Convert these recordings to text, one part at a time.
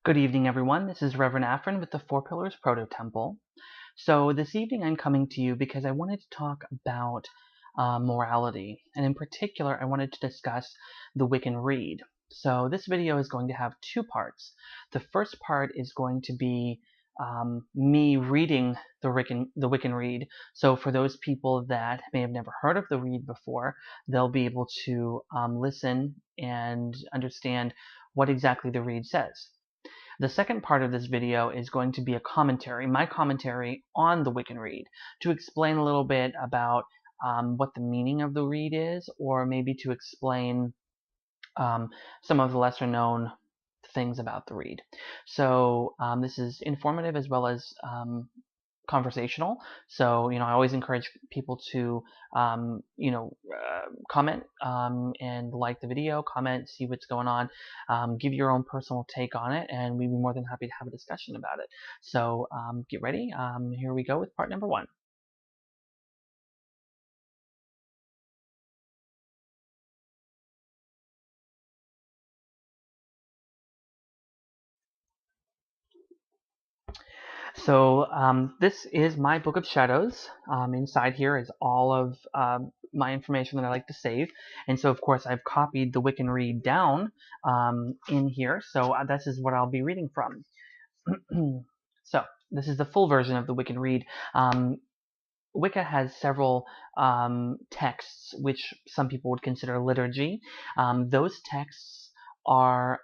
Good evening, everyone. This is Reverend Aphren with the Four Pillars Proto-Temple. So this evening I'm coming to you because I wanted to talk about morality, and in particular I wanted to discuss the Wiccan Rede. So this video is going to have two parts. The first part is going to be me reading the Wiccan Rede. So for those people that may have never heard of the Rede before, they'll be able to listen and understand what exactly the Rede says. The second part of this video is going to be a commentary, my commentary on the Wiccan Rede, to explain a little bit about what the meaning of the Rede is, or maybe to explain some of the lesser known things about the Rede. So this is informative as well as conversational. So, I always encourage people to, comment and like the video, comment, see what's going on, give your own personal take on it, and we'd be more than happy to have a discussion about it. So, get ready. Here we go with part number one. So this is my Book of Shadows. Inside here is all of my information that I like to save. And so, of course, I've copied the Wiccan Rede down in here. So this is what I'll be reading from. So this is the full version of the Wiccan Rede. Wicca has several texts which some people would consider liturgy. Those texts are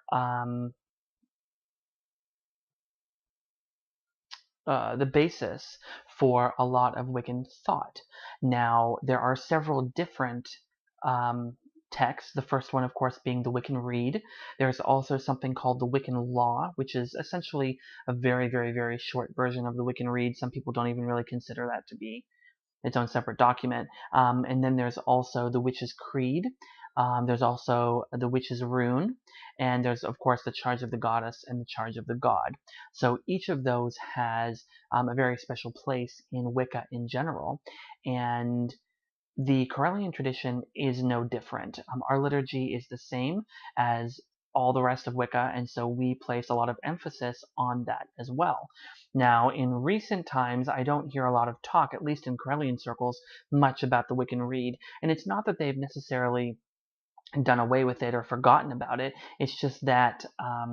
the basis for a lot of Wiccan thought. Now, there are several different texts. The first one, of course, being the Wiccan Rede. There's also something called the Wiccan Law, which is essentially a very, very, very short version of the Wiccan Rede. Some people don't even really consider that to be its own separate document. And then there's also the Witch's Creed. There's also the Witch's Rune, and there's, of course, the Charge of the Goddess and the Charge of the God. So each of those has a very special place in Wicca in general, and the Correllian tradition is no different. Our liturgy is the same as all the rest of Wicca, and so we place a lot of emphasis on that as well. Now, in recent times, I don't hear a lot of talk, at least in Correllian circles, much about the Wiccan Rede, and it's not that they've necessarily done away with it or forgotten about it. It's just that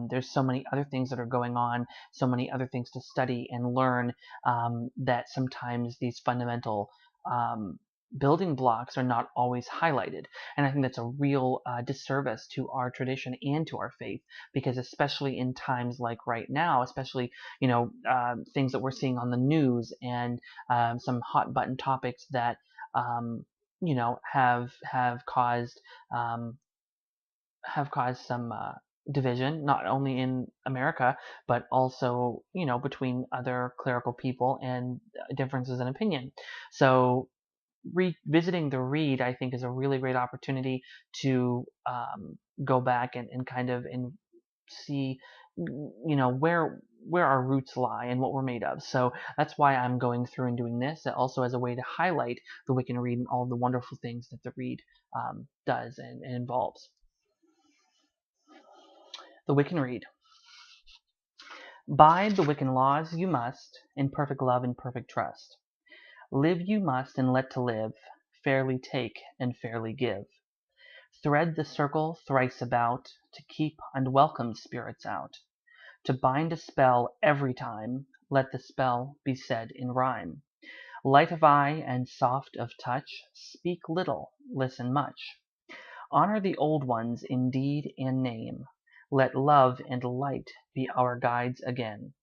there's so many other things that are going on, so many other things to study and learn, that sometimes these fundamental building blocks are not always highlighted. And I think that's a real disservice to our tradition and to our faith, because especially in times like right now, especially, things that we're seeing on the news and some hot button topics that have caused some division, not only in America, but also, between other clerical people and differences in opinion. So revisiting the Rede, I think, is a really great opportunity to go back and kind of see, where our roots lie and what we're made of. So that's why I'm going through and doing this, also as a way to highlight the Wiccan Rede and all the wonderful things that the Rede does and involves. The Wiccan Rede. Bide the Wiccan laws you must, in perfect love and perfect trust. Live you must and let to live, fairly take and fairly give. Thread the circle thrice about, to keep unwelcome spirits out. To bind a spell every time, let the spell be said in rhyme. Light of eye and soft of touch, speak little, listen much. Honor the old ones in deed and name. Let love and light be our guides again.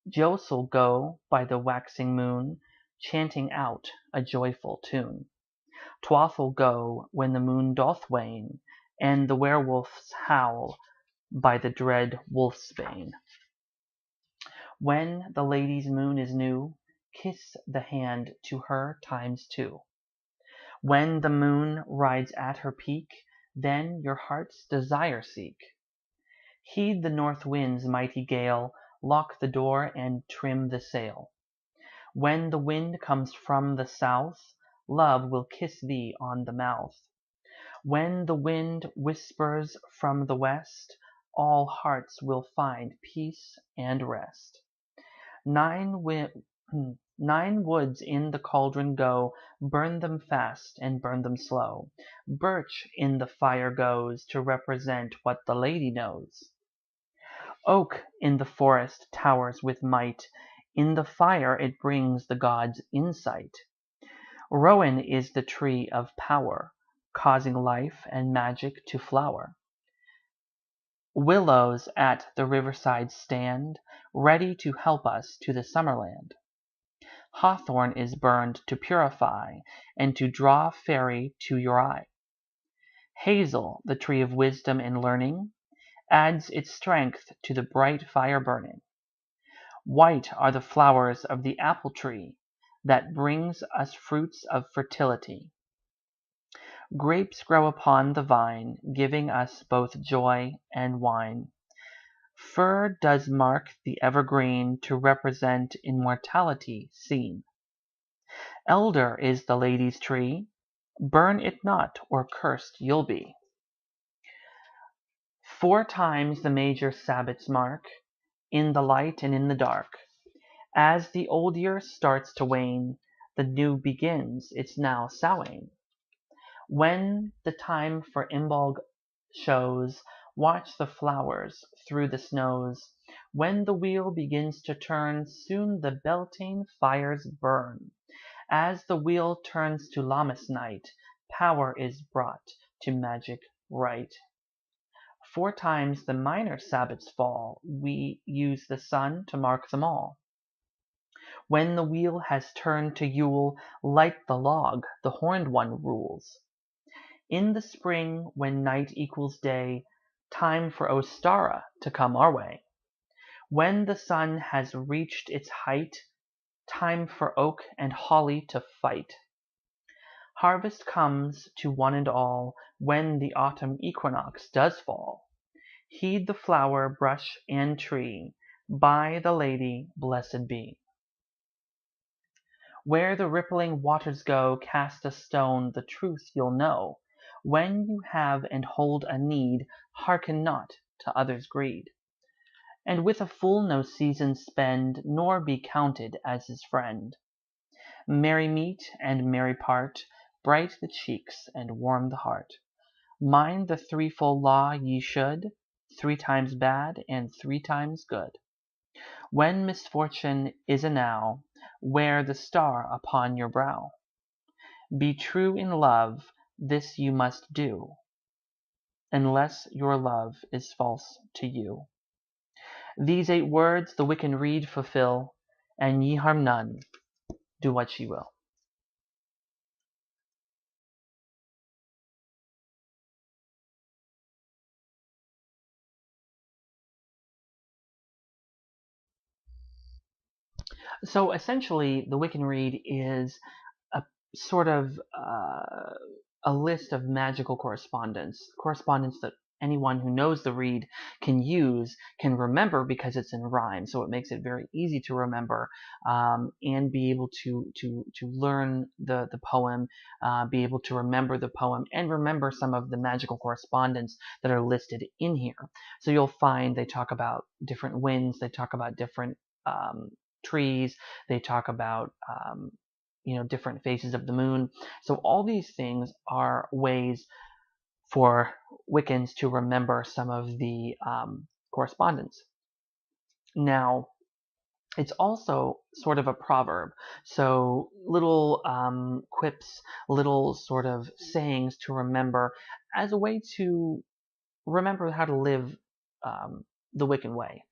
Josel go by the waxing moon, chanting out a joyful tune. Twathel go when the moon doth wane, and the werewolves howl by the dread wolfsbane. When the lady's moon is new, kiss the hand to her times two. When the moon rides at her peak, then your heart's desire seek. Heed the north wind's mighty gale, lock the door and trim the sail. When the wind comes from the south, love will kiss thee on the mouth. When the wind whispers from the west, all hearts will find peace and rest. Nine, wi- 9 woods in the cauldron go, burn them fast and burn them slow. Birch in the fire goes to represent what the lady knows. Oak in the forest towers with might, in the fire it brings the gods' insight. Rowan is the tree of power, causing life and magic to flower. Willows at the riverside stand, ready to help us to the summerland. Hawthorn is burned to purify, and to draw fairy to your eye. Hazel, the tree of wisdom and learning, adds its strength to the bright fire burning. White are the flowers of the apple tree, that brings us fruits of fertility. Grapes grow upon the vine, giving us both joy and wine. Fir does mark the evergreen to represent immortality seen. Elder is the lady's tree, burn it not or cursed you'll be. 4 times the major Sabbats mark, in the light and in the dark. As the old year starts to wane, the new begins its now Samhain. When the time for Imbolg shows, watch the flowers through the snows. When the wheel begins to turn, soon the Beltane fires burn. As the wheel turns to Lammas night, power is brought to magic right. 4 times the minor Sabbats fall, we use the sun to mark them all. When the wheel has turned to Yule, light the log, the horned one rules. In the spring, when night equals day, time for Ostara to come our way. When the sun has reached its height, time for oak and holly to fight. Harvest comes to one and all, when the autumn equinox does fall. Heed the flower, brush, and tree, by the lady blessed be. Where the rippling waters go, cast a stone, the truth you'll know. When you have and hold a need, hearken not to others' greed. And with a fool no season spend, nor be counted as his friend. Merry meet and merry part, bright the cheeks and warm the heart. Mind the threefold law ye should, 3 times bad and 3 times good. When misfortune is enow, wear the star upon your brow. Be true in love, this you must do, unless your love is false to you. These 8 words the Wiccan Rede fulfill, and ye harm none, do what ye will. So essentially, the Wiccan Rede is a sort of a list of magical correspondence that anyone who knows the Rede can use, can remember because it's in rhyme. So it makes it very easy to remember and be able to learn the poem, be able to remember the poem, and remember some of the magical correspondence that are listed in here. So you'll find they talk about different winds, they talk about different trees, they talk about different phases of the moon. So all these things are ways for Wiccans to remember some of the correspondence. Now, it's also sort of a proverb, so little quips, little sort of sayings to remember as a way to remember how to live the Wiccan way.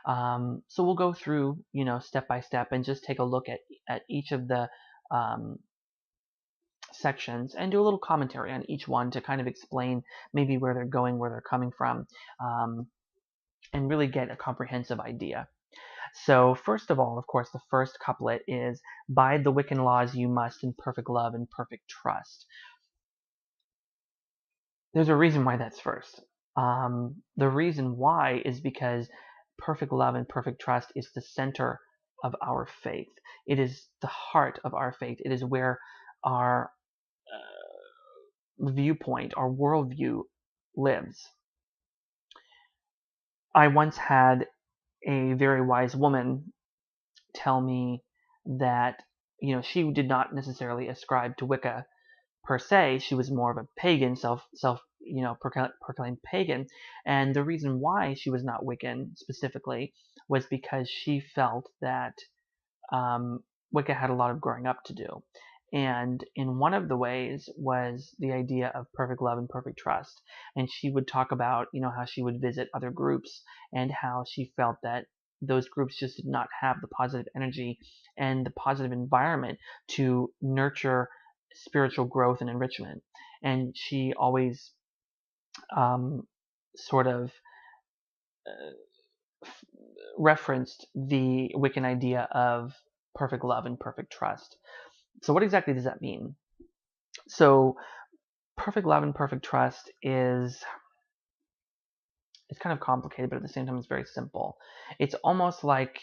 So we'll go through, step by step and just take a look at each of the sections and do a little commentary on each one to kind of explain maybe where they're going, where they're coming from, and really get a comprehensive idea. So first of all, of course, the first couplet is, "Bide the Wiccan laws you must in perfect love and perfect trust." There's a reason why that's first. The reason why is because perfect love and perfect trust is the center of our faith. It is the heart of our faith. It is where our viewpoint, our worldview lives. I once had a very wise woman tell me that, she did not necessarily ascribe to Wicca per se. She was more of a pagan, proclaimed pagan, and the reason why she was not Wiccan specifically was because she felt that um, Wicca had a lot of growing up to do. And in one of the ways was the idea of perfect love and perfect trust. And she would talk about, how she would visit other groups and how she felt that those groups just did not have the positive energy and the positive environment to nurture spiritual growth and enrichment. And she always um, sort of referenced the Wiccan idea of perfect love and perfect trust. So, what exactly does that mean? So, perfect love and perfect trust is, it's kind of complicated, but at the same time, it's very simple. It's almost like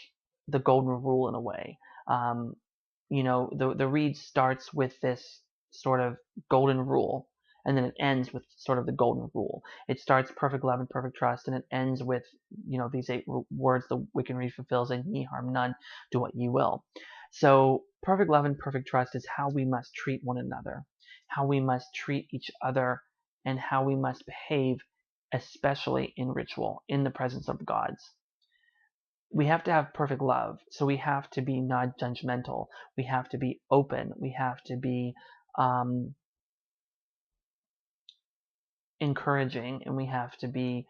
the golden rule in a way. Um, the read starts with this sort of golden rule, and then it ends with sort of the golden rule. It starts perfect love and perfect trust, and it ends with, these 8 words the Wiccan Rede fulfills: and ye harm none, do what ye will. So perfect love and perfect trust is how we must treat one another, how we must treat each other, and how we must behave, especially in ritual, in the presence of gods. We have to have perfect love, so we have to be non-judgmental, we have to be open, we have to be um, encouraging, and we have to be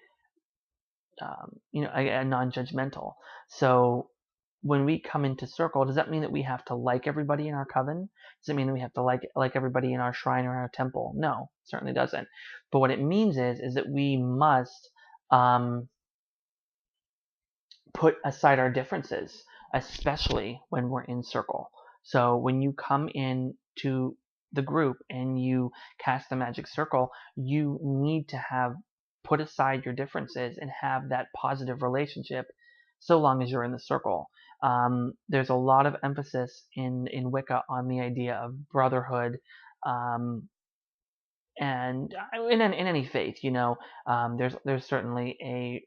non-judgmental. So when we come into circle, does that mean that we have to like everybody in our coven? Does it mean that we have to like everybody in our shrine or our temple? No, certainly doesn't. But what it means is that we must um, put aside our differences, especially when we're in circle. So when you come in to the group and you cast the magic circle, you need to have put aside your differences and have that positive relationship so long as you're in the circle. There's a lot of emphasis in Wicca on the idea of brotherhood, um, and in any faith, there's certainly a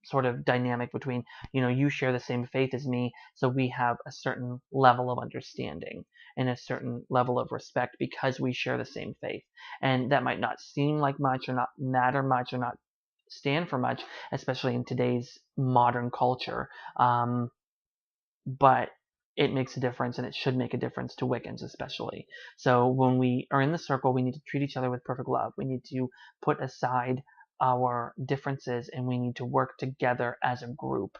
sort of dynamic between, you share the same faith as me, so we have a certain level of understanding and a certain level of respect because we share the same faith. And that might not seem like much or not matter much or not stand for much, especially in today's modern culture. But it makes a difference, and it should make a difference to Wiccans especially. So when we are in the circle, we need to treat each other with perfect love. We need to put aside our differences, and we need to work together as a group.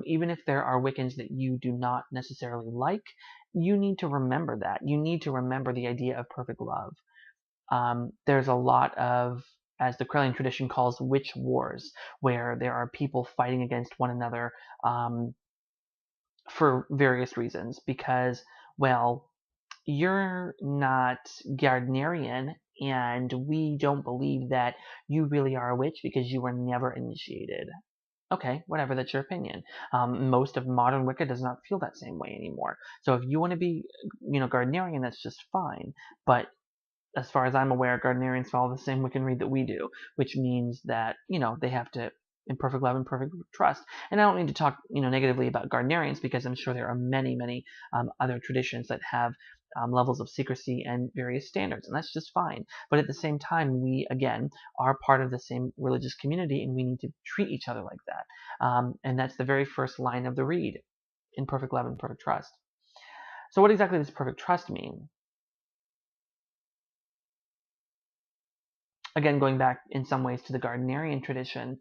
Even if there are Wiccans that you do not necessarily like, you need to remember that. You need to remember the idea of perfect love. There's a lot of, as the Krelian tradition calls, witch wars, where there are people fighting against one another, for various reasons, because, well, you're not Gardnerian, and we don't believe that you really are a witch because you were never initiated. Okay, whatever, that's your opinion. Most of modern Wicca does not feel that same way anymore. So if you want to be, Gardnerian, that's just fine. But as far as I'm aware, Gardnerians follow the same Wiccan Rede that we do, which means that, they have to, in perfect love and perfect trust. And I don't need to talk, negatively about Gardnerians, because I'm sure there are many, many other traditions that have levels of secrecy and various standards, and that's just fine. But at the same time, we, again, are part of the same religious community, and we need to treat each other like that. And that's the very first line of the Rede, in perfect love and perfect trust. So what exactly does perfect trust mean? Again, going back in some ways to the Gardnerian tradition,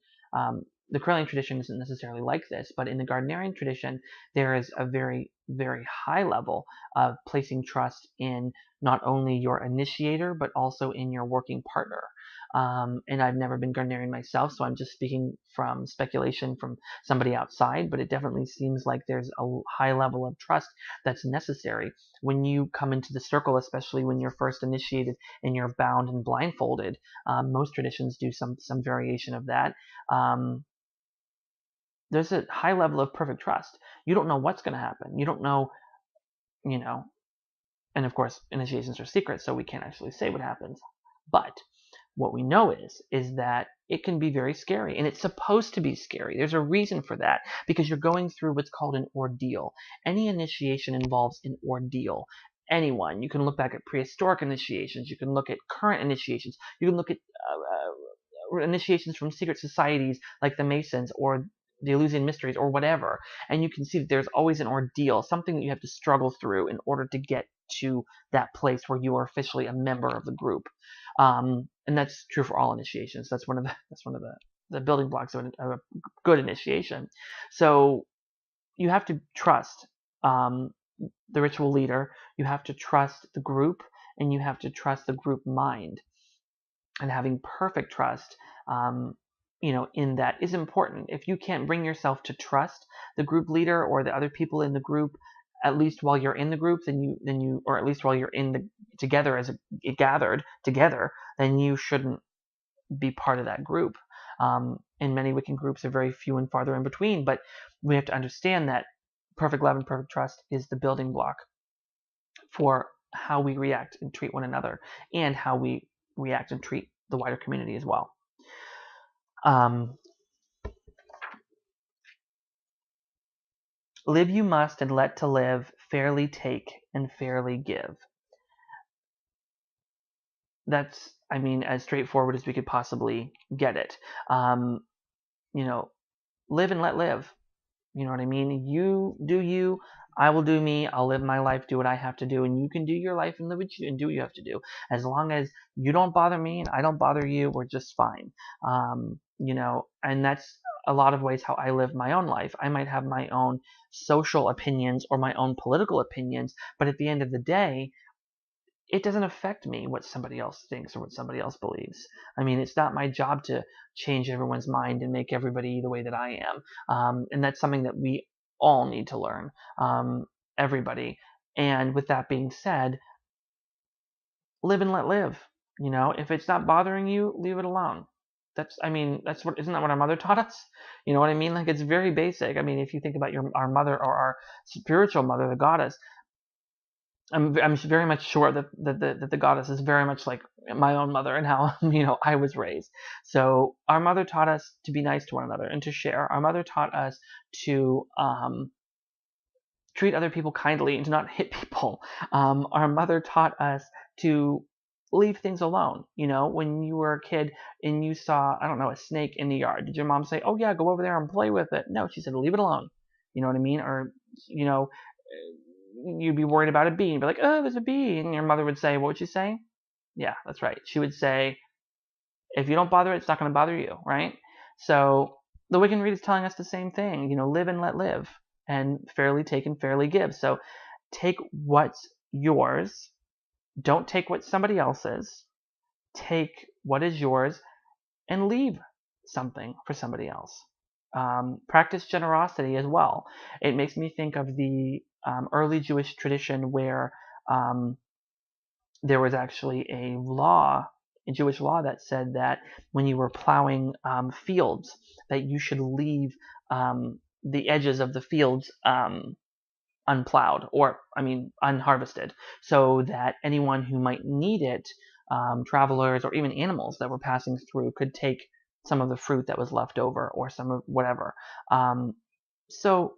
the Krelian tradition isn't necessarily like this, but in the Gardnerian tradition, there is a very, very high level of placing trust in not only your initiator, but also in your working partner. And I've never been Gardnerian myself, so I'm just speaking from speculation from somebody outside, but it definitely seems like there's a high level of trust that's necessary when you come into the circle, especially when you're first initiated and you're bound and blindfolded. Most traditions do some variation of that. There's a high level of perfect trust. You don't know what's going to happen. You don't know, you know, and of course, initiations are secret, so we can't actually say what happens. But what we know is that it can be very scary, and it's supposed to be scary. There's a reason for that, because you're going through what's called an ordeal. Any initiation involves an ordeal. Anyone, you can look back at prehistoric initiations, you can look at current initiations, you can look at initiations from secret societies like the Masons or the Eleusinian Mysteries or whatever, and you can see that there's always an ordeal, something that you have to struggle through in order to get to that place where you are officially a member of the group. And that's true for all initiations. That's one of the building blocks of a good initiation. So you have to trust the ritual leader, you have to trust the group, and you have to trust the group mind. And having perfect trust, in that is important. If you can't bring yourself to trust the group leader or the other people in the group, at least while you're in the group, or at least while you're together as gathered together, then you shouldn't be part of that group. And many Wiccan groups are very few and farther in between, but we have to understand that perfect love and perfect trust is the building block for how we react and treat one another, and how we react and treat the wider community as well. Live you must, and let to live, fairly take and fairly give. That's, as straightforward as we could possibly get it. Live and let live. You know what I mean? You do you, I will do me, I'll live my life, do what I have to do, and you can do your life and live and do what you have to do. As long as you don't bother me and I don't bother you, we're just fine. And that's a lot of ways how I live my own life. I might have my own social opinions or my own political opinions, but at the end of the day, it doesn't affect me what somebody else thinks or what somebody else believes. It's not my job to change everyone's mind and make everybody the way that I am. And that's something that we all need to learn, everybody. And with that being said, live and let live. If it's not bothering you, leave it alone. Isn't that what our mother taught us? You know what I mean? Like, it's very basic. If you think about our mother or our spiritual mother, the goddess, I'm very much sure that the goddess is very much like my own mother and how I was raised. So our mother taught us to be nice to one another and to share. Our mother taught us to treat other people kindly and to not hit people. Our mother taught us to leave things alone. When you were a kid and you saw, I don't know, a snake in the yard, did your mom say, "Oh yeah, go over there and play with it"? No, she said, "Leave it alone." You know what I mean? Or you'd be worried about a bee and be like, "Oh, there's a bee," and your mother would say, what would she say? Yeah, that's right. She would say, if you don't bother it, it's not going to bother you, right? So the Wiccan Rede is telling us the same thing. Live and let live, and fairly take and fairly give. So take what's yours. Don't take what somebody else's. Take what is yours and leave something for somebody else. Practice generosity as well. It makes me think of the early Jewish tradition where there was actually a Jewish law that said that when you were plowing fields, that you should leave the edges of the fields unplowed, or unharvested, so that anyone who might need it, travelers or even animals that were passing through, could take some of the fruit that was left over, or some of whatever. So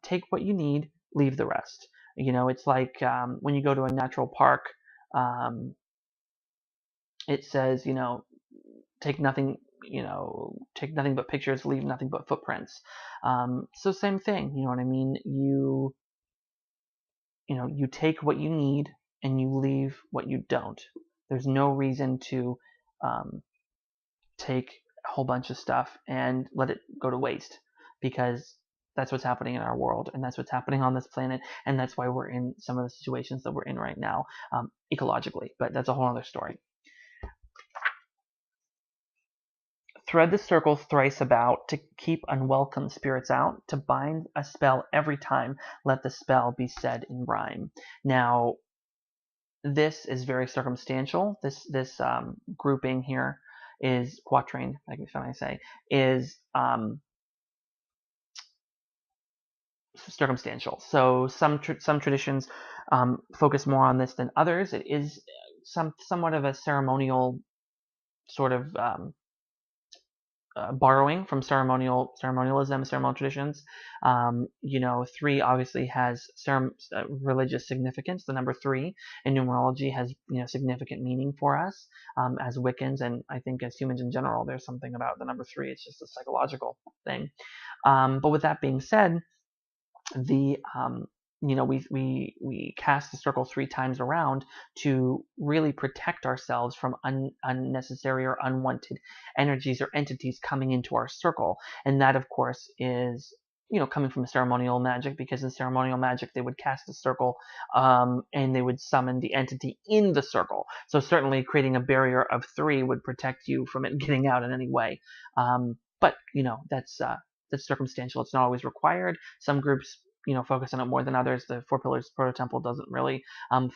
take what you need, leave the rest. It's like when you go to a natural park, it says, take nothing but pictures, leave nothing but footprints. So same thing, you know what I mean? You take what you need and you leave what you don't. There's no reason to take a whole bunch of stuff and let it go to waste, because that's what's happening in our world, and that's what's happening on this planet, and that's why we're in some of the situations that we're in right now, ecologically. But that's a whole other story. Thread the circle thrice about to keep unwelcome spirits out. To bind a spell every time, let the spell be said in rhyme. Now, this is very circumstantial. This grouping here is quatrain, I guess I say, is circumstantial. So some traditions focus more on this than others. It is somewhat of a ceremonial sort of borrowing from ceremonialism, ceremonial traditions. 3 obviously has religious significance. The number 3 in numerology has significant meaning for us as Wiccans, and I think as humans in general. There's something about the number 3. It's just a psychological thing. But with that being said, the we cast the circle 3 times around to really protect ourselves from unnecessary or unwanted energies or entities coming into our circle. And that, of course, is coming from ceremonial magic, because in ceremonial magic they would cast the circle and they would summon the entity in the circle. So certainly creating a barrier of 3 would protect you from it getting out in any way. But that's circumstantial. It's not always required. Some groups focus on it more than others. The Four Pillars Proto-Temple doesn't really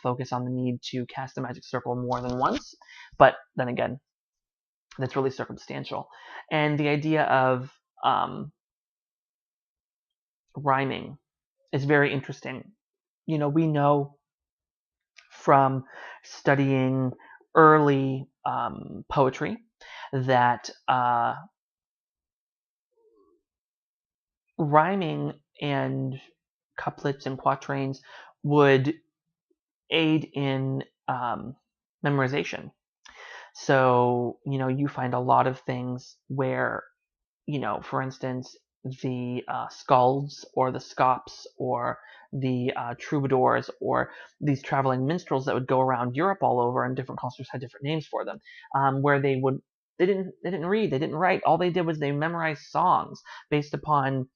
focus on the need to cast the magic circle more than once. But then again, that's really circumstantial. And the idea of rhyming is very interesting. We know from studying early poetry that rhyming and couplets and quatrains would aid in memorization. So, you find a lot of things where, for instance, the skalds or the skops or the troubadours or these traveling minstrels that would go around Europe all over, and different cultures had different names for them, where they didn't read, they didn't write. All they did was they memorized songs based upon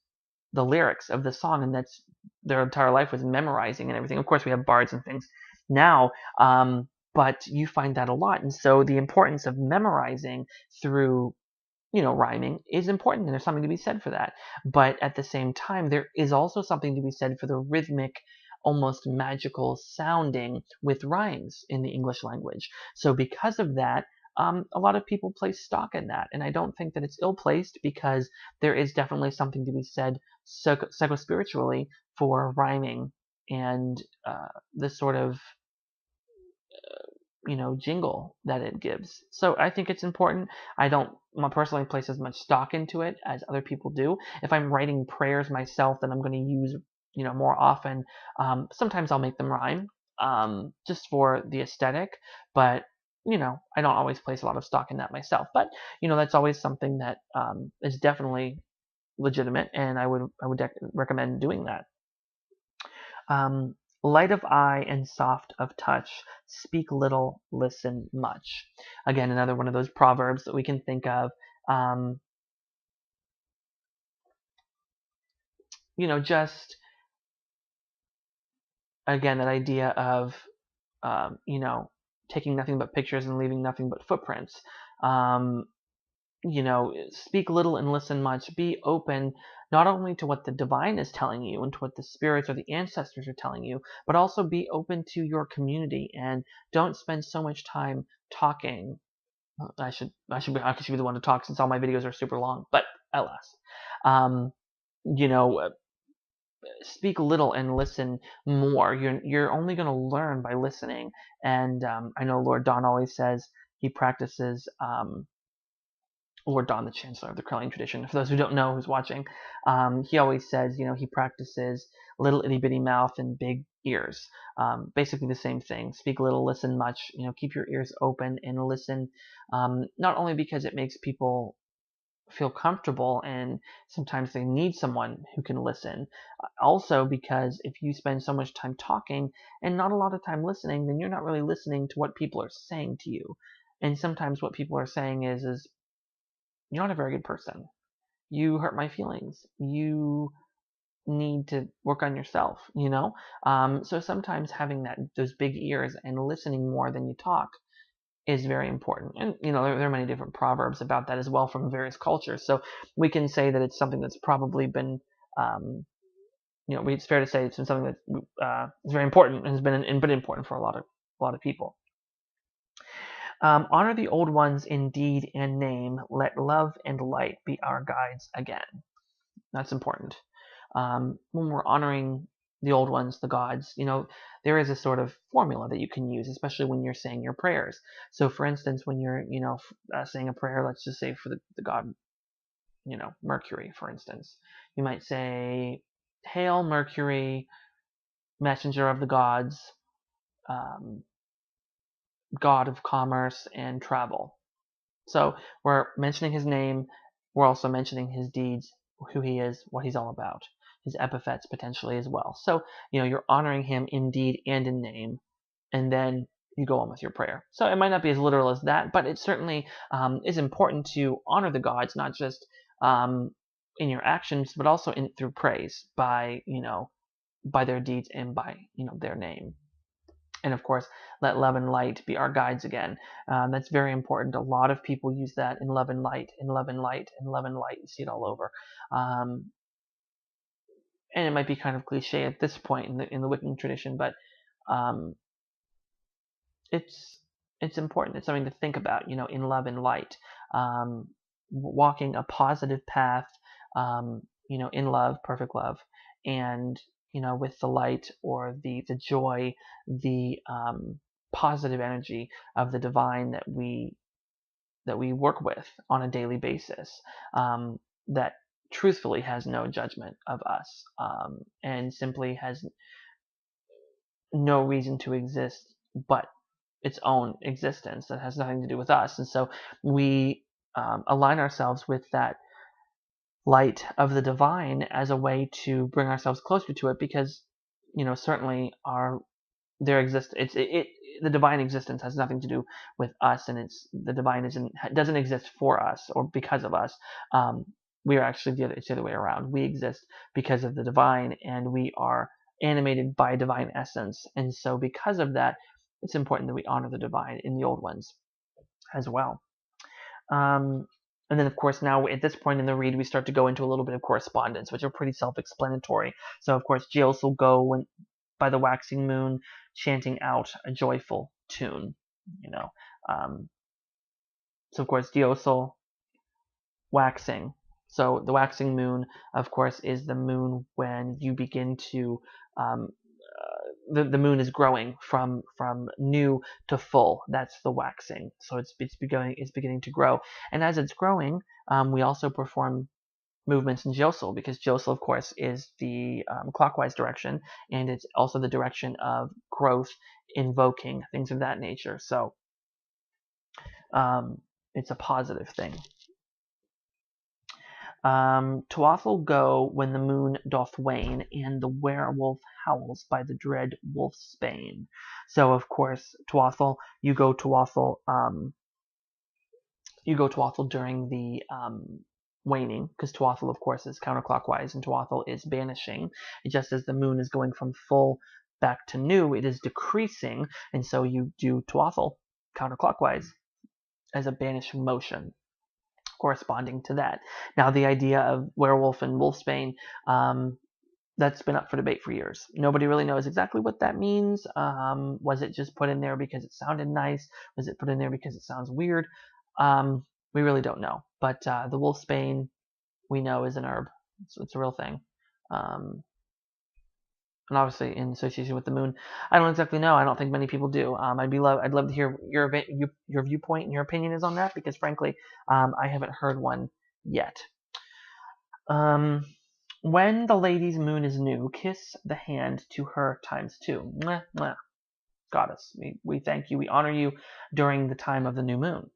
the lyrics of the song, and that's their entire life was memorizing and everything. Of course, we have bards and things now, but you find that a lot. And so the importance of memorizing through rhyming is important, and there's something to be said for that. But at the same time, there is also something to be said for the rhythmic, almost magical sounding with rhymes in the English language. So because of that, a lot of people place stock in that, and I don't think that it's ill-placed, because there is definitely something to be said psycho-spiritually for rhyming and the sort of jingle that it gives. So I think it's important. I don't personally place as much stock into it as other people do. If I'm writing prayers myself that I'm going to use more often, sometimes I'll make them rhyme just for the aesthetic, but I don't always place a lot of stock in that myself. But that's always something that is definitely legitimate, and I would recommend doing that. Light of eye and soft of touch, speak little, listen much. Again, another one of those proverbs that we can think of. Just again, that idea of taking nothing but pictures and leaving nothing but footprints. Speak little and listen much. Be open not only to what the divine is telling you and to what the spirits or the ancestors are telling you, but also be open to your community, and don't spend so much time talking. I should be the one to talk, since all my videos are super long, but alas. You know, speak little and listen more. You're only going to learn by listening. And I know Lord Don always says he practices Lord Don, the Chancellor of the Crowley tradition. For those who don't know who's watching, he always says, he practices little itty bitty mouth and big ears. Basically the same thing. Speak little, listen much. Keep your ears open and listen. Not only because it makes people feel comfortable, and sometimes they need someone who can listen. Also because if you spend so much time talking and not a lot of time listening, then you're not really listening to what people are saying to you. And sometimes what people are saying is you're not a very good person. You hurt my feelings. You need to work on yourself, So sometimes having those big ears and listening more than you talk is very important. And, there are many different proverbs about that as well from various cultures. So we can say that it's something that's probably been, it's fair to say it's been something that is very important and has been important for a lot of people. Honor the old ones in deed and name. Let love and light be our guides again. That's important. When we're honoring the old ones, the gods, there is a sort of formula that you can use, especially when you're saying your prayers. So, for instance, when you're, saying a prayer, let's just say for the god, Mercury, for instance, you might say, "Hail Mercury, messenger of the gods, um, god of commerce and travel." So we're mentioning his name. We're also mentioning his deeds, who he is, what he's all about, his epithets potentially as well. So, you're honoring him in deed and in name, and then you go on with your prayer. So it might not be as literal as that, but it certainly is important to honor the gods, not just in your actions, but also through praise by their deeds and by their name. And of course, let love and light be our guides again. That's very important. A lot of people use that in love and light, in love and light, in love and light. You see it all over. And it might be kind of cliche at this point in the Wiccan tradition, but um, it's important. It's something to think about. In love and light, walking a positive path. In love, perfect love, and with the light or the joy, the positive energy of the divine that we work with on a daily basis, that truthfully has no judgment of us, and simply has no reason to exist but its own existence that has nothing to do with us. And so we align ourselves with that light of the divine as a way to bring ourselves closer to it, because certainly the divine existence has nothing to do with us, and the divine doesn't exist for us or because of us. We are actually it's the other way around. We exist because of the divine, and we are animated by divine essence. And so because of that, it's important that we honor the divine in the old ones as well. And then, of course, now at this point in the read, we start to go into a little bit of correspondence, which are pretty self-explanatory. So, of course, Geos will go by the waxing moon, chanting out a joyful tune. So, of course, Diosol, waxing. So the waxing moon, of course, is the moon when you begin to the moon is growing from new to full. That's the waxing. So it's beginning to grow, and as it's growing, we also perform movements in Josel, because Josel, of course, is the clockwise direction, and it's also the direction of growth, invoking, things of that nature. So it's a positive thing. Tuathal go when the moon doth wane, and the werewolf howls by the dread wolf's bane. So, of course, Tuathal, you go Tuathal during the waning, because Tuathal, of course, is counterclockwise, and Tuathal is banishing. Just as the moon is going from full back to new, it is decreasing, and so you do Tuathal counterclockwise as a banishing motion corresponding to that. Now, the idea of werewolf and wolfsbane, that's been up for debate for years. Nobody really knows exactly what that means. Was it just put in there because it sounded nice? Was it put in there because it sounds weird? We really don't know. But the wolfsbane, we know, is an herb. It's a real thing. And obviously in association with the moon, I don't exactly know. I don't think many people do. I'd love to hear your viewpoint and your opinion is on that, because frankly, I haven't heard one yet. When the lady's moon is new, kiss the hand to her ×2. Mwah, mwah. Goddess, we thank you, we honor you during the time of the new moon.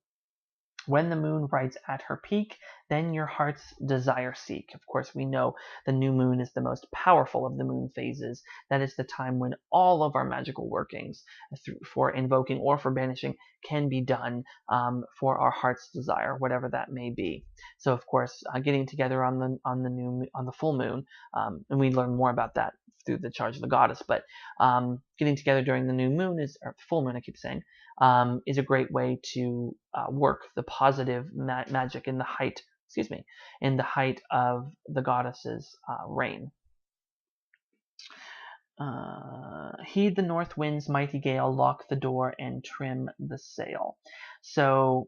When the moon rides at her peak, then your heart's desire seek. Of course, we know the new moon is the most powerful of the moon phases. That is the time when all of our magical workings for invoking or for banishing can be done for our heart's desire, whatever that may be. So, of course, getting together on the full moon, and we learn more about that through the Charge of the Goddess. But getting together during the new moon or full moon, I keep saying, is a great way to work the positive magic in the height of the goddess's reign. Heed the north wind's mighty gale, lock the door and trim the sail. So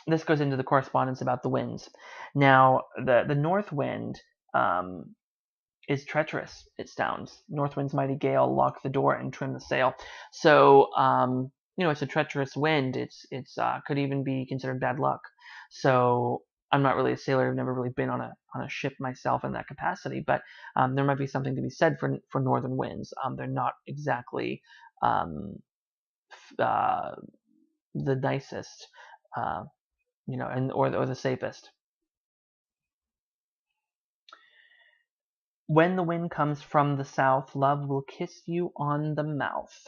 this goes into the correspondence about the winds. Now, the north wind is treacherous, it sounds. North wind's mighty gale, lock the door and trim the sail. So, it's a treacherous wind. It's could even be considered bad luck. So I'm not really a sailor. I've never really been on a ship myself in that capacity, but there might be something to be said for northern winds. They're not exactly the nicest, or the safest. When the wind comes from the south, love will kiss you on the mouth.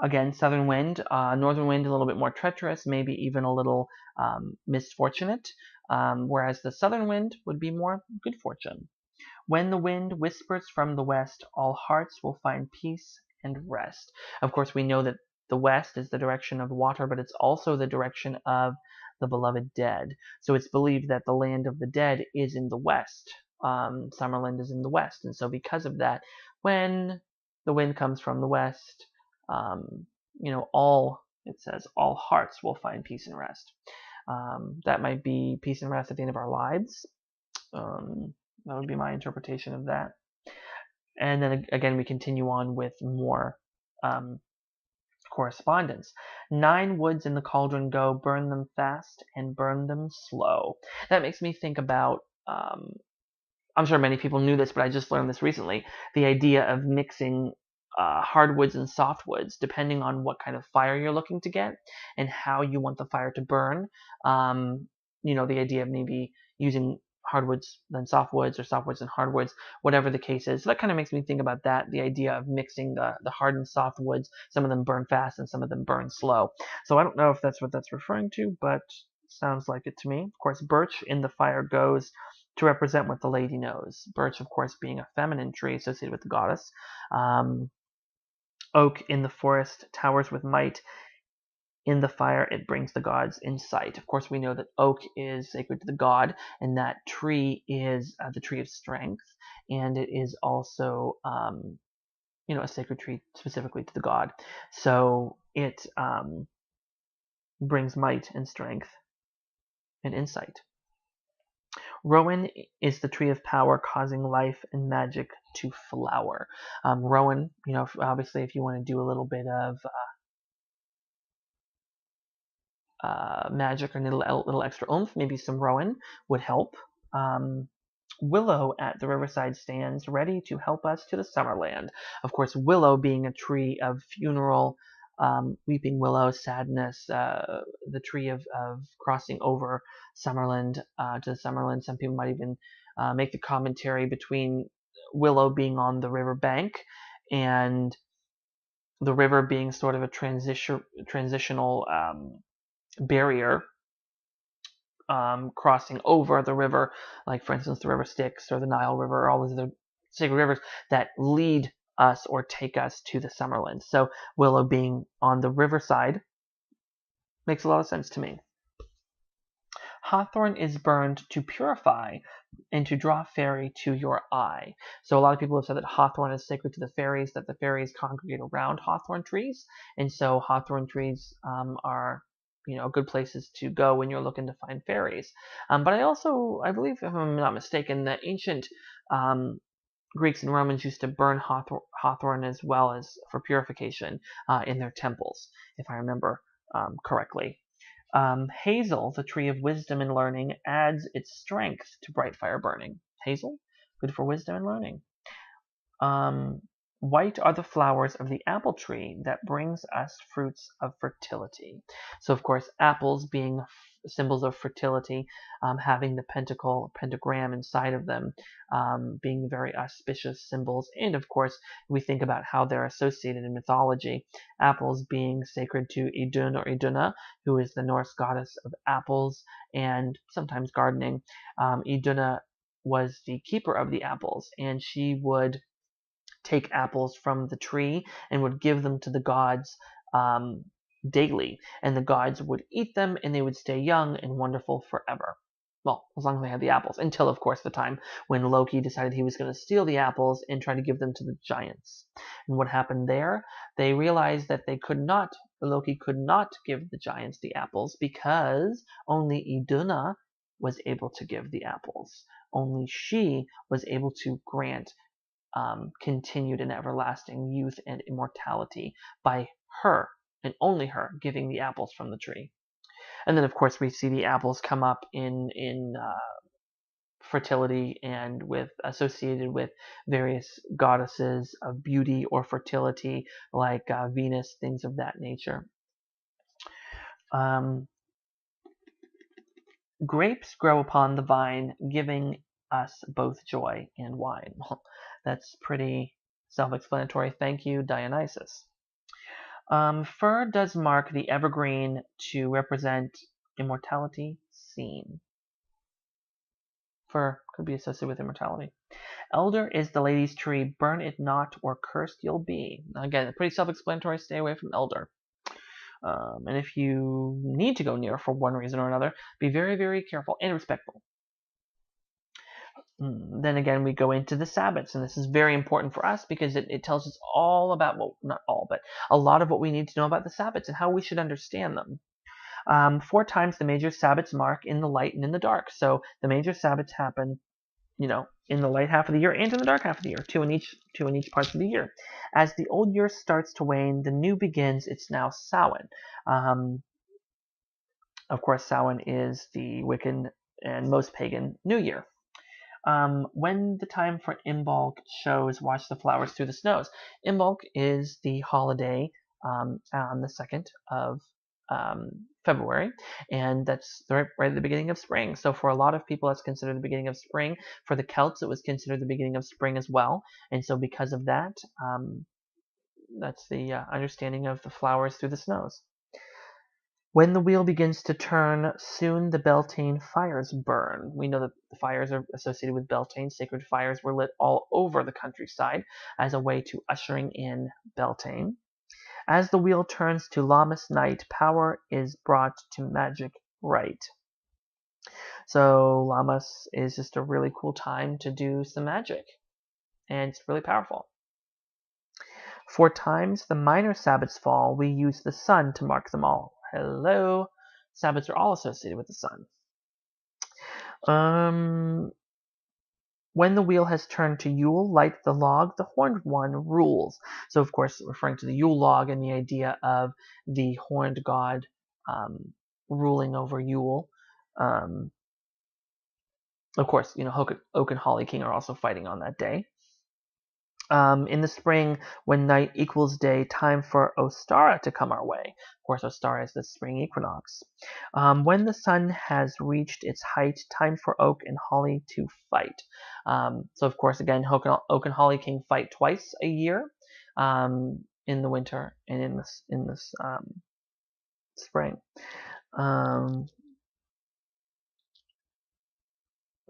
Again, southern wind. Northern wind, a little bit more treacherous, maybe even a little misfortunate, whereas the southern wind would be more good fortune. When the wind whispers from the west, all hearts will find peace and rest. Of course, we know that the west is the direction of water, but it's also the direction of the beloved dead. So it's believed that the land of the dead is in the west. Summerland is in the west. And so because of that, when the wind comes from the west, it says all hearts will find peace and rest. That might be peace and rest at the end of our lives. That would be my interpretation of that. And then again, we continue on with more correspondence. 9 woods in the cauldron go, burn them fast and burn them slow. That makes me think about, I'm sure many people knew this, but I just learned this recently, the idea of mixing hardwoods and softwoods, depending on what kind of fire you're looking to get and how you want the fire to burn. The idea of maybe using hardwoods then softwoods or softwoods and hardwoods, whatever the case is. So that kind of makes me think about that, the idea of mixing the hard and soft woods. Some of them burn fast and some of them burn slow. So I don't know if that's what that's referring to, but sounds like it to me. Of course, birch in the fire goes to represent what the lady knows. Birch, of course, being a feminine tree associated with the goddess. Oak in the forest towers with might. In the fire, it brings the gods in sight. Of course, we know that oak is sacred to the god, and that tree is the tree of strength, and it is also, a sacred tree specifically to the god. So it brings might and strength and insight. Rowan is the tree of power, causing life and magic to flower. Rowan, obviously, if you want to do a little bit of magic or a little extra oomph, maybe some rowan would help. Willow at the riverside stands ready to help us to the Summerland. Of course, willow being a tree of funeral, weeping willow, sadness, the tree of crossing over Summerland to the Summerland. Some people might even make the commentary between willow being on the river bank and the river being sort of a transitional barrier crossing over the river, like for instance the river Styx or the Nile River, or all these other sacred rivers that lead us or take us to the Summerland. So willow being on the riverside makes a lot of sense to me. Hawthorn is burned to purify and to draw fairy to your eye. So a lot of people have said that hawthorn is sacred to the fairies, that the fairies congregate around hawthorn trees, and so hawthorn trees are good places to go when you're looking to find fairies. But I believe, if I'm not mistaken, that ancient Greeks and Romans used to burn hawthorn as well as for purification in their temples, if I remember correctly. Hazel, the tree of wisdom and learning, adds its strength to bright fire burning. Hazel, good for wisdom and learning. White are the flowers of the apple tree that brings us fruits of fertility. So, of course, apples being symbols of fertility, having the pentagram inside of them, being very auspicious symbols. And, of course, we think about how they're associated in mythology. Apples being sacred to Idun or Iduna, who is the Norse goddess of apples and sometimes gardening. Iduna was the keeper of the apples, and she would take apples from the tree and would give them to the gods daily, and the gods would eat them and they would stay young and wonderful forever. Well, as long as they had the apples, until of course the time when Loki decided he was going to steal the apples and try to give them to the giants. And what happened there? They realized that Loki could not give the giants the apples because only Iduna was able to give the apples. only she was able to grant continued and everlasting youth and immortality by her, and only her, giving the apples from the tree. And then, of course, we see the apples come up in fertility and associated with various goddesses of beauty or fertility, like Venus, things of that nature. Grapes grow upon the vine, giving us both joy and wine. Well, that's pretty self-explanatory. Thank you, Dionysus. Fir does mark the evergreen to represent immortality seen. Fir could be associated with immortality. Elder is the lady's tree, burn it not or cursed you'll be. Again, pretty self-explanatory, stay away from elder. And if you need to go near for one reason or another, be very, very careful and respectful. Then again, we go into the Sabbats, and this is very important for us because it tells us all about, well, not all, but a lot of what we need to know about the Sabbats and how we should understand them. 4 times the major Sabbats mark in the light and in the dark. So the major Sabbats happen, in the light half of the year and in the dark half of the year, two in each part of the year. As the old year starts to wane, the new begins. It's now Samhain. Of course, Samhain is the Wiccan and most pagan New Year. When the time for Imbolc shows, watch the flowers through the snows. Imbolc is the holiday on the 2nd of February, and that's right at the beginning of spring. So for a lot of people, that's considered the beginning of spring. For the Celts, it was considered the beginning of spring as well. And so because of that, that's the understanding of the flowers through the snows. When the wheel begins to turn, soon the Beltane fires burn. We know that the fires are associated with Beltane. Sacred fires were lit all over the countryside as a way to ushering in Beltane. As the wheel turns to Lammas night, power is brought to magic rite. So Lammas is just a really cool time to do some magic, and it's really powerful. 4 times the minor Sabbats fall, we use the sun to mark them all. Hello. Sabbats are all associated with the sun. When the wheel has turned to Yule, light the log, the horned one rules. So, of course, referring to the Yule log and the idea of the horned god ruling over Yule. Of course, Oak and Holly King are also fighting on that day. In the spring, when night equals day, time for Ostara to come our way. Of course, Ostara is the spring equinox. When the sun has reached its height, time for Oak and Holly to fight. So, of course, again, Oak and Holly King fight twice a year, in the winter and in this spring.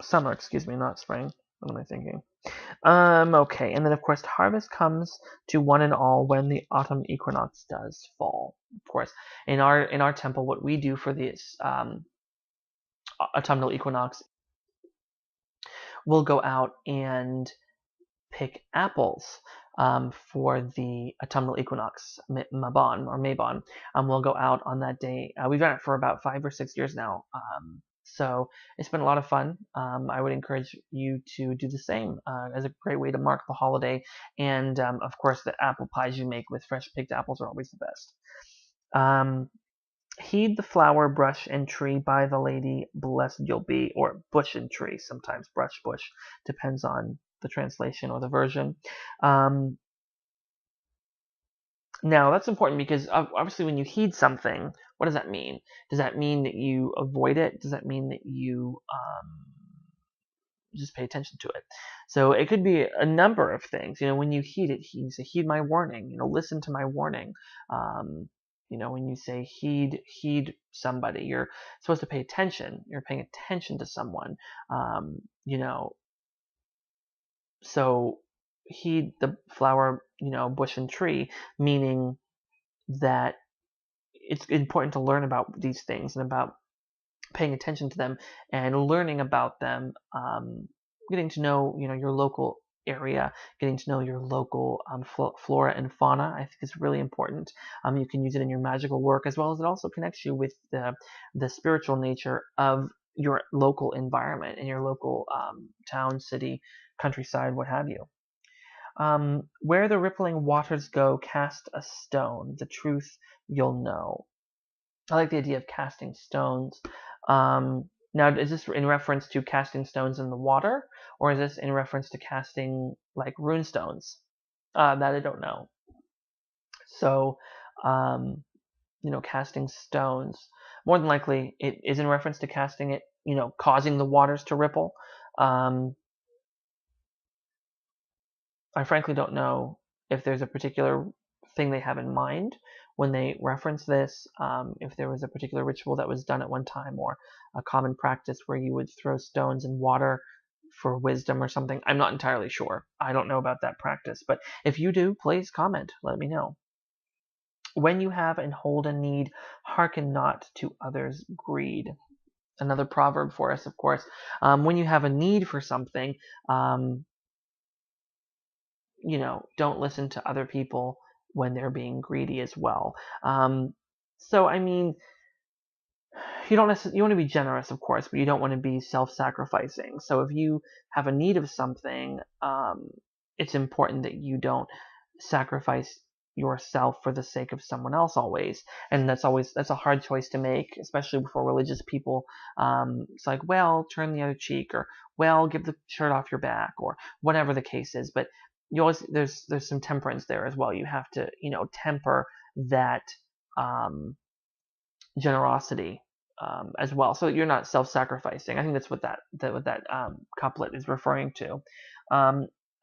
Summer, excuse me, not spring. What am I thinking? Okay, and then of course harvest comes to one and all when the autumn equinox does fall. Of course, in our temple, what we do for this autumnal equinox, we'll go out and pick apples for the autumnal equinox, Mabon. We'll go out on that day. We've done it for about 5 or 6 years now. So it's been a lot of fun. I would encourage you to do the same as a great way to mark the holiday. And of course, the apple pies you make with fresh picked apples are always the best. Heed the flower, brush, and tree by the lady, blessed you'll be, or bush and tree, sometimes brush, bush, depends on the translation or the version. Now, that's important because obviously when you heed something, what does that mean? Does that mean that you avoid it? Does that mean that you just pay attention to it? So it could be a number of things. When you heed it, you say, heed my warning. Listen to my warning. When you say heed somebody, you're supposed to pay attention. You're paying attention to someone. So heed the flower, bush and tree, meaning that it's important to learn about these things and about paying attention to them and learning about them, getting to know, your local area, getting to know your local flora and fauna, I think is really important. You can use it in your magical work, as well as it also connects you with the spiritual nature of your local environment, in your local town, city, countryside, what have you. Where the rippling waters go, cast a stone. The truth you'll know. I like the idea of casting stones. Now, is this in reference to casting stones in the water, or is this in reference to casting like rune stones? That I don't know. So, casting stones. More than likely, it is in reference to casting it, causing the waters to ripple. I frankly don't know if there's a particular thing they have in mind when they reference this, if there was a particular ritual that was done at one time, or a common practice where you would throw stones in water for wisdom or something. I'm not entirely sure. I don't know about that practice, but if you do, please comment. Let me know. When you have and hold a need, hearken not to others' greed. Another proverb for us, of course. When you have a need for something, don't listen to other people when they're being greedy as well. So, I mean, you want to be generous, of course, but you don't want to be self-sacrificing. So if you have a need of something, it's important that you don't sacrifice yourself for the sake of someone else always. And that's a hard choice to make, especially for religious people. It's like, well, turn the other cheek, or, well, give the shirt off your back, or whatever the case is. But there's some temperance there as well. You have to, temper that generosity as well, so that you're not self-sacrificing. I think that's what that couplet is referring to.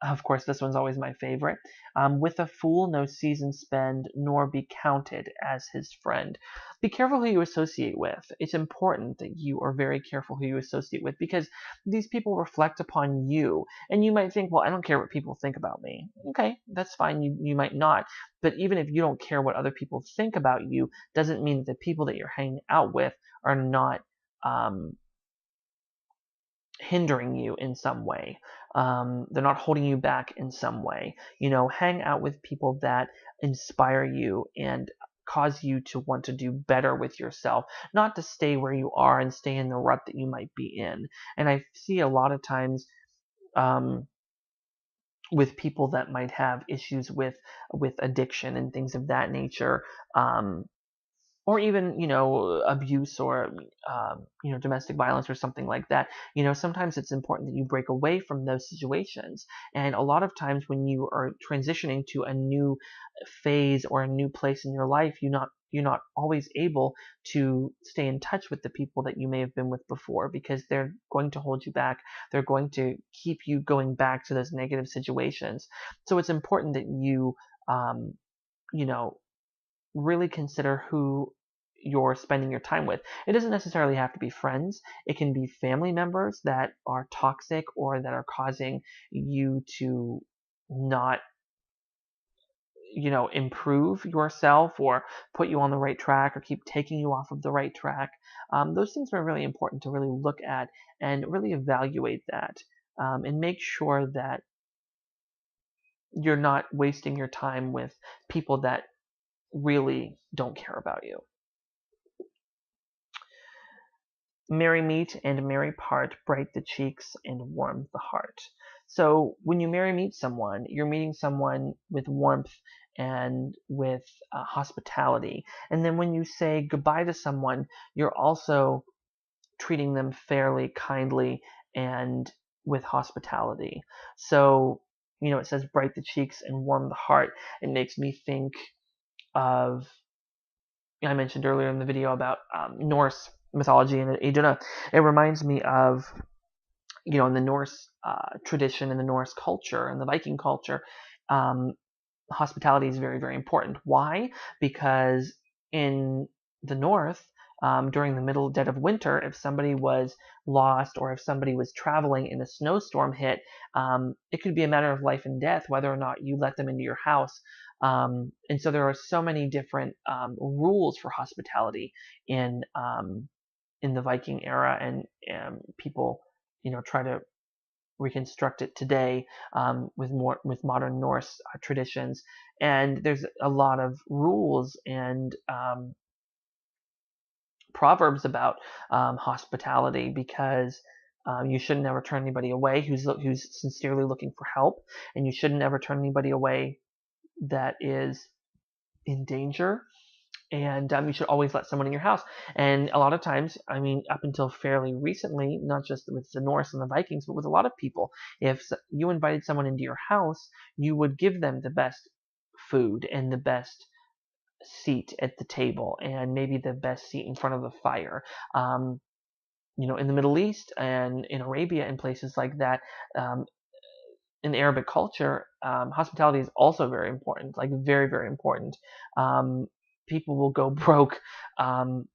Of course, this one's always my favorite. With a fool no season spend, nor be counted as his friend. Be careful who you associate with. It's important that you are very careful who you associate with, because these people reflect upon you. And you might think, well, I don't care what people think about me. Okay, that's fine. You might not. But even if you don't care what other people think about you, doesn't mean that the people that you're hanging out with are not hindering you in some way. They're not holding you back in some way. Hang out with people that inspire you and cause you to want to do better with yourself, not to stay where you are and stay in the rut that you might be in. And I see a lot of times with people that might have issues with addiction and things of that nature, or even abuse, or domestic violence or something like that. Sometimes it's important that you break away from those situations. And a lot of times when you are transitioning to a new phase or a new place in your life, you're not always able to stay in touch with the people that you may have been with before, because they're going to hold you back. They're going to keep you going back to those negative situations. So it's important that you really consider who you're spending your time with. It doesn't necessarily have to be friends. It can be family members that are toxic, or that are causing you to not, improve yourself, or put you on the right track, or keep taking you off of the right track. Those things are really important to really look at and really evaluate that, and make sure that you're not wasting your time with people that really don't care about you. Merry meet and merry part, bright the cheeks and warm the heart. So when you meet someone, you're meeting someone with warmth and with hospitality. And then when you say goodbye to someone, you're also treating them fairly, kindly, and with hospitality. So, it says bright the cheeks and warm the heart. It makes me think of, I mentioned earlier in the video about Norse mythology and Iduna. It reminds me of, in the Norse tradition, in the Norse culture, and the Viking culture, hospitality is very, very important. Why? Because in the North, during the middle dead of winter, if somebody was lost, or if somebody was traveling and a snowstorm hit, it could be a matter of life and death whether or not you let them into your house. And so there are so many different rules for hospitality in the Viking era, and people try to reconstruct it today with modern Norse traditions. And there's a lot of rules and proverbs about hospitality, because you should never turn anybody away who's sincerely looking for help, and you should never turn anybody away that is in danger. And you should always let someone in your house. And a lot of times, I mean, up until fairly recently, not just with the Norse and the Vikings, but with a lot of people, if you invited someone into your house, you would give them the best food and the best seat at the table, and maybe the best seat in front of the fire. In the Middle East and in Arabia and places like that, um, in Arabic culture, hospitality is also very important, like very, very important. Um, People will go broke um,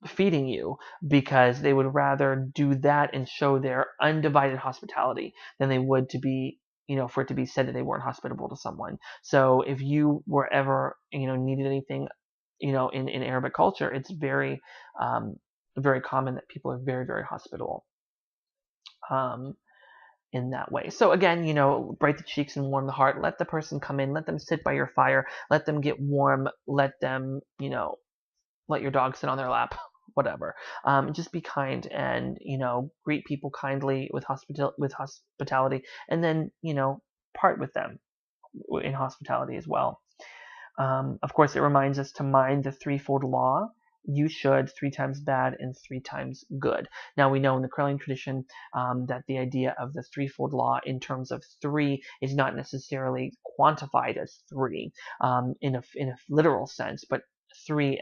feeding you, because they would rather do that and show their undivided hospitality than they would to be, for it to be said that they weren't hospitable to someone. So if you were ever, needed anything, in Arabic culture, it's very, very common that people are very, very hospitable. In that way. So again, bright the cheeks and warm the heart. Let the person come in. Let them sit by your fire. Let them get warm. Let them, let your dog sit on their lap. Whatever. Just be kind, and greet people kindly with hospitality, and then part with them in hospitality as well. Of course, it reminds us to mind the threefold law. You should, 3 times bad and 3 times good. Now, we know in the Karelian tradition that the idea of the threefold law in terms of 3 is not necessarily quantified as 3 in a literal sense, but 3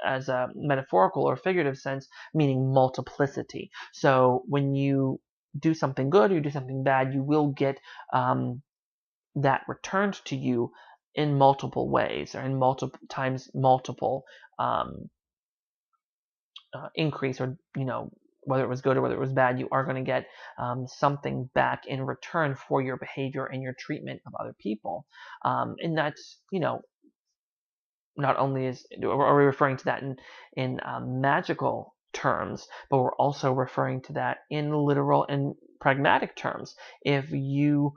as a metaphorical or figurative sense, meaning multiplicity. So when you do something good or you do something bad, you will get that returned to you in multiple ways, or in multiple increase, or whether it was good or whether it was bad, you are going to get something back in return for your behavior and your treatment of other people. And that's, not only are we referring to that in magical terms, but we're also referring to that in literal and pragmatic terms. If you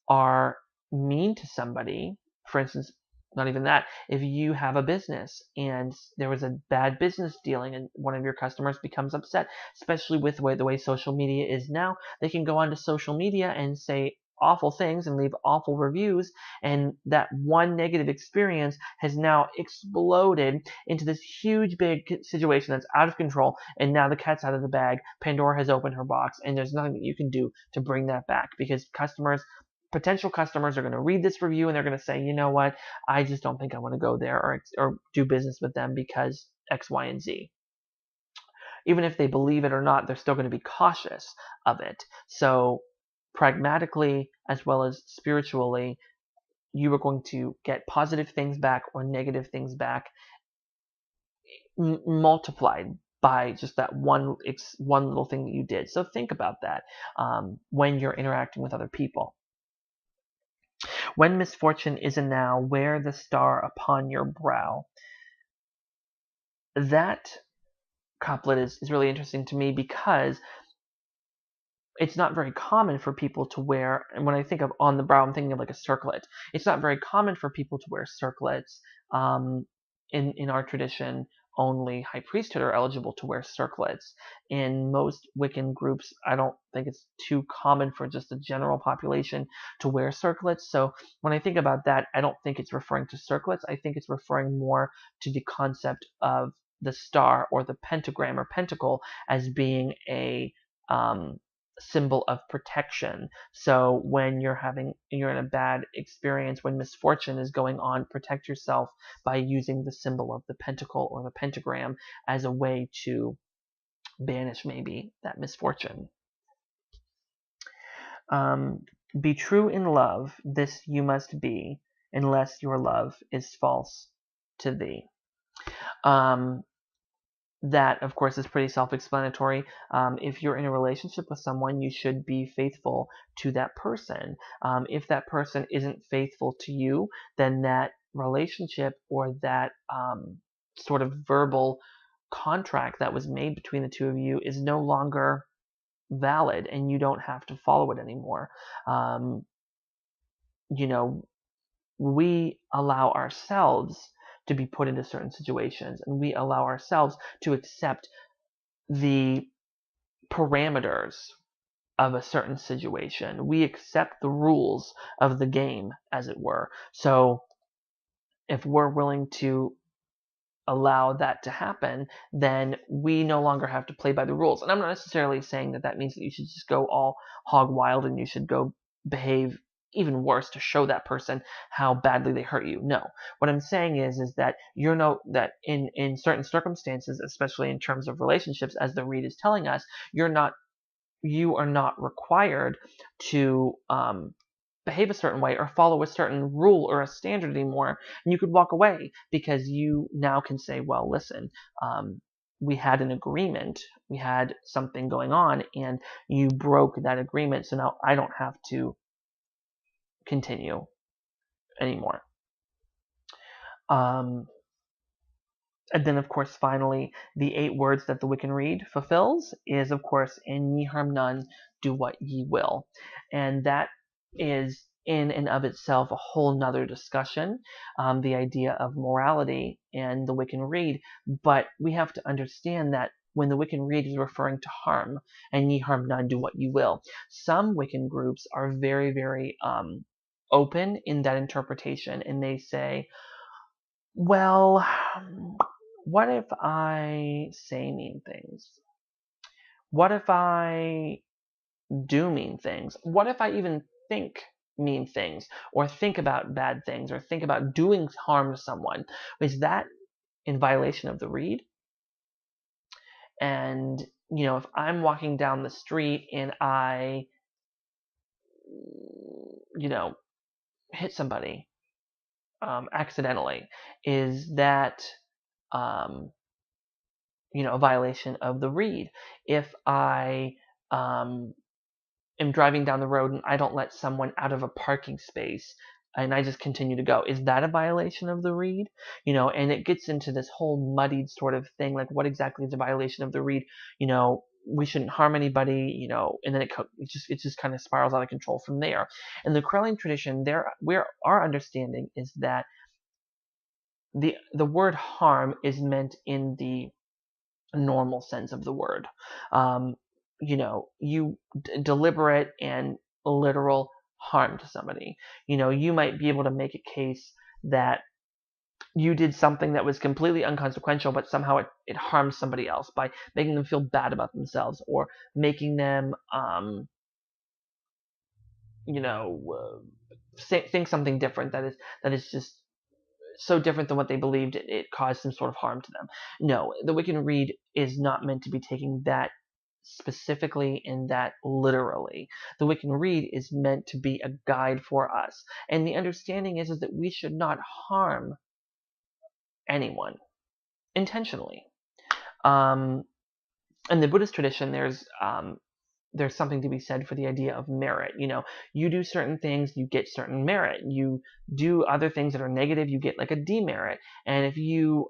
are mean to somebody, for instance, not even that, if you have a business and there was a bad business dealing and one of your customers becomes upset, especially with the way social media is now, they can go onto social media and say awful things and leave awful reviews, and that one negative experience has now exploded into this huge big situation that's out of control, and now the cat's out of the bag. Pandora has opened her box, and there's nothing that you can do to bring that back, because potential customers are going to read this review and they're going to say, you know what, I just don't think I want to go there or do business with them because X, Y, and Z. Even if they believe it or not, they're still going to be cautious of it. So pragmatically as well as spiritually, you are going to get positive things back or negative things back multiplied by just that one little thing that you did. So think about that when you're interacting with other people. When misfortune is enow, wear the star upon your brow. That couplet is really interesting to me, because it's not very common for people to wear, and when I think of on the brow, I'm thinking of like a circlet. It's not very common for people to wear circlets. In our tradition, only high priesthood are eligible to wear circlets. In most Wiccan groups, I don't think it's too common for just the general population to wear circlets. So when I think about that, I don't think it's referring to circlets. I think it's referring more to the concept of the star or the pentagram or pentacle as being a symbol of protection. So when you're in a bad experience, when misfortune is going on, protect yourself by using the symbol of the pentacle or the pentagram as a way to banish maybe that misfortune. Be true in love, this you must be, unless your love is false to thee. That, of course, is pretty self-explanatory. If you're in a relationship with someone, you should be faithful to that person. If that person isn't faithful to you, then that relationship or that sort of verbal contract that was made between the two of you is no longer valid, and you don't have to follow it anymore. We allow ourselves to be put into certain situations, and we allow ourselves to accept the parameters of a certain situation. We accept the rules of the game, as it were. So if we're willing to allow that to happen, then we no longer have to play by the rules. And I'm not necessarily saying that that means that you should just go all hog wild and you should go behave even worse to show that person how badly they hurt you. No. What I'm saying is that that in certain circumstances, especially in terms of relationships, as the Rede is telling us, you are not required to behave a certain way or follow a certain rule or a standard anymore, and you could walk away because you now can say, well, listen, we had an agreement, we had something going on, and you broke that agreement, so now I don't have to continue anymore. And then, of course, finally, the 8 words that the Wiccan Rede fulfills is, of course, "In ye harm none, do what ye will." And that is, in and of itself, a whole nother discussion, the idea of morality and the Wiccan Rede. But we have to understand that when the Wiccan Rede is referring to harm, and ye harm none, do what you will, some Wiccan groups are very, very open in that interpretation, and they say, well, what if I say mean things? What if I do mean things? What if I even think mean things, or think about bad things, or think about doing harm to someone? Is that in violation of the Rede? And, if I'm walking down the street and I, hit somebody accidentally, is that a violation of the Rede? If I am driving down the road and I don't let someone out of a parking space and I just continue to go, is that a violation of the Rede? And it gets into this whole muddied sort of thing, like what exactly is a violation of the Rede? We shouldn't harm anybody, and then it just kind of spirals out of control from there. In the Krelling tradition, where our understanding is that the word harm is meant in the normal sense of the word. You deliberate and literal harm to somebody. You might be able to make a case that you did something that was completely inconsequential, but somehow it harmed somebody else by making them feel bad about themselves, or making them, think something different that is just so different than what they believed, it caused some sort of harm to them. No, the Wiccan Rede is not meant to be taking that specifically and that literally. The Wiccan Rede is meant to be a guide for us. And the understanding is that we should not harm anyone intentionally. In the Buddhist tradition, there's something to be said for the idea of merit. You do certain things, you get certain merit. You do other things that are negative, you get like a demerit. And if you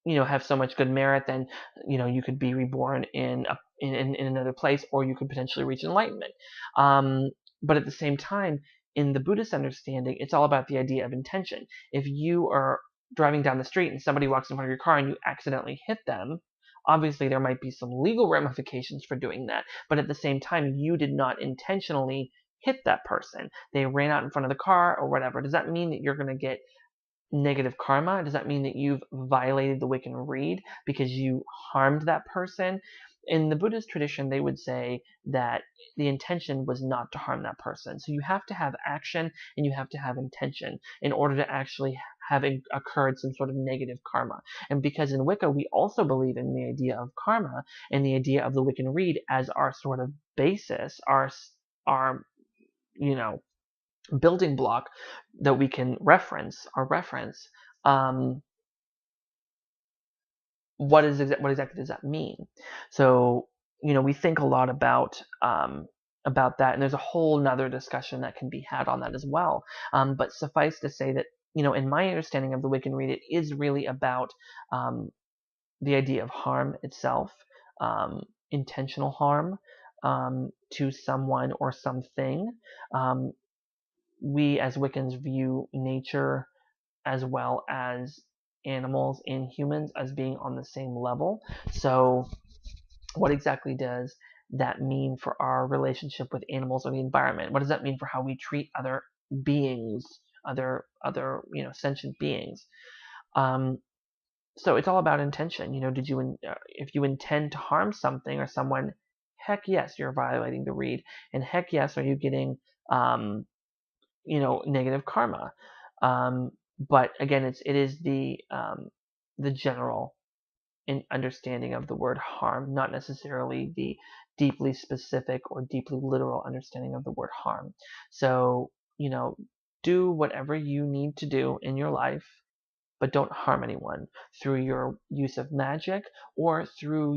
have so much good merit, then you could be reborn in another place, or you could potentially reach enlightenment. But at the same time, in the Buddhist understanding, it's all about the idea of intention. If you are driving down the street and somebody walks in front of your car and you accidentally hit them, obviously there might be some legal ramifications for doing that, but at the same time, you did not intentionally hit that person. They ran out in front of the car or whatever. Does that mean that you're going to get negative karma? Does that mean that you've violated the Wiccan Rede because you harmed that person? In the Buddhist tradition, they would say that the intention was not to harm that person. So you have to have action and you have to have intention in order to actually have occurred some sort of negative karma. And because in Wicca, we also believe in the idea of karma and the idea of the Wiccan Rede as our sort of basis, our building block that we can reference, what exactly does that mean? So, we think a lot about that, and there's a whole nother discussion that can be had on that as well. But suffice to say that, in my understanding of the Wiccan Rede, it is really about the idea of harm itself, intentional harm to someone or something, we as Wiccans view nature as well as animals and humans as being on the same level. So what exactly does that mean for our relationship with animals or the environment? What does that mean for how we treat other beings, other sentient beings? So it's all about intention. Did you if you intend to harm something or someone, heck yes, you're violating the Rede, and heck yes, are you getting negative karma. But again, it is the general understanding of the word harm, not necessarily the deeply specific or deeply literal understanding of the word harm. So, do whatever you need to do in your life, but don't harm anyone through your use of magic or through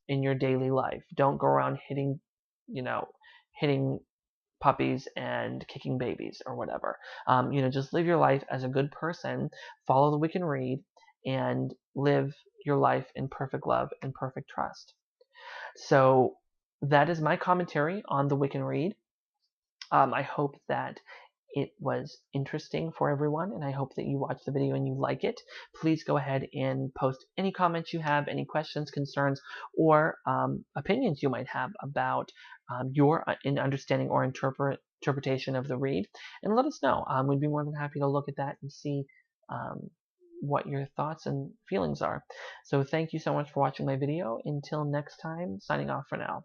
in your daily life. Don't go around hitting puppies and kicking babies or whatever. Just live your life as a good person, follow the Wiccan Rede, and live your life in perfect love and perfect trust. So that is my commentary on the Wiccan Rede. I hope that it was interesting for everyone, and I hope that you watch the video and you like it. Please go ahead and post any comments you have, any questions, concerns, or opinions you might have about your understanding or interpretation of the Rede, and let us know. We'd be more than happy to look at that and see what your thoughts and feelings are. So thank you so much for watching my video. Until next time, signing off for now.